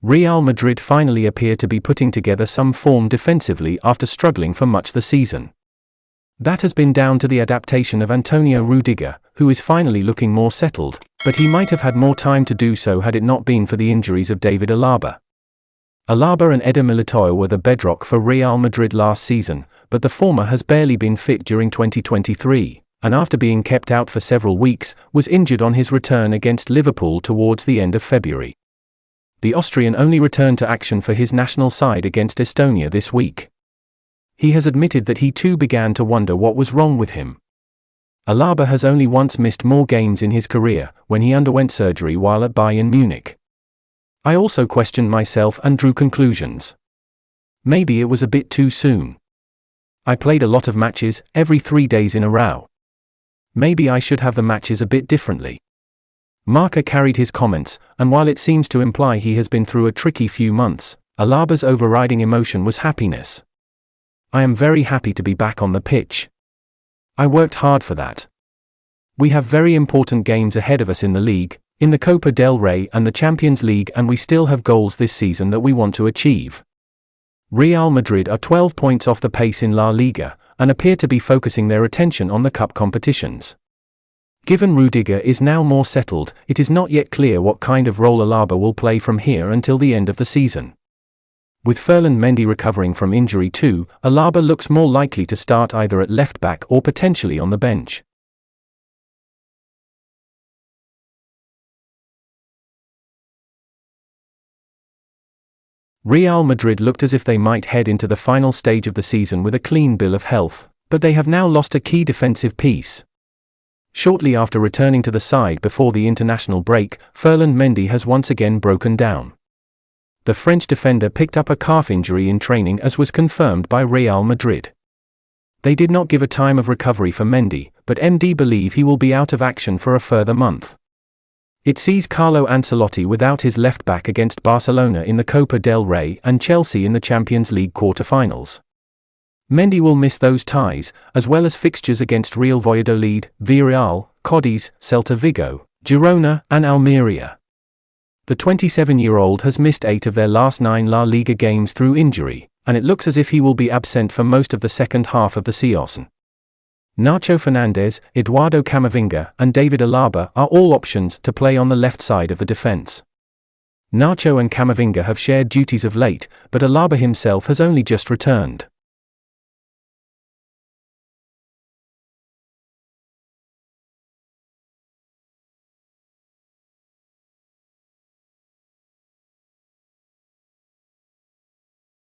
Real Madrid finally appear to be putting together some form defensively after struggling for much the season. That has been down to the adaptation of Antonio Rudiger, who is finally looking more settled, but he might have had more time to do so had it not been for the injuries of David Alaba. Alaba and Eder Militao were the bedrock for Real Madrid last season, but the former has barely been fit during 2023, and after being kept out for several weeks, was injured on his return against Liverpool towards the end of February. The Austrian only returned to action for his national side against Estonia this week. He has admitted that he too began to wonder what was wrong with him. Alaba has only once missed more games in his career, when he underwent surgery while at Bayern Munich. I also questioned myself and drew conclusions. Maybe it was a bit too soon. I played a lot of matches, every 3 days in a row. Maybe I should have the matches a bit differently. Marca carried his comments, and while it seems to imply he has been through a tricky few months, Alaba's overriding emotion was happiness. I am very happy to be back on the pitch. I worked hard for that. We have very important games ahead of us in the league, in the Copa del Rey and the Champions League, and we still have goals this season that we want to achieve. Real Madrid are 12 points off the pace in La Liga, and appear to be focusing their attention on the cup competitions. Given Rudiger is now more settled, it is not yet clear what kind of role Alaba will play from here until the end of the season. With Ferland Mendy recovering from injury too, Alaba looks more likely to start either at left back or potentially on the bench. Real Madrid looked as if they might head into the final stage of the season with a clean bill of health, but they have now lost a key defensive piece. Shortly after returning to the side before the international break, Ferland Mendy has once again broken down. The French defender picked up a calf injury in training, as was confirmed by Real Madrid. They did not give a time of recovery for Mendy, but MD believe he will be out of action for a further month. It sees Carlo Ancelotti without his left back against Barcelona in the Copa del Rey and Chelsea in the Champions League quarter-finals. Mendy will miss those ties, as well as fixtures against Real Valladolid, Villarreal, Cadiz, Celta Vigo, Girona, and Almeria. The 27-year-old has missed 8 of their last 9 La Liga games through injury, and it looks as if he will be absent for most of the second half of the season. Nacho Fernandez, Eduardo Camavinga, and David Alaba are all options to play on the left side of the defense. Nacho and Camavinga have shared duties of late, but Alaba himself has only just returned.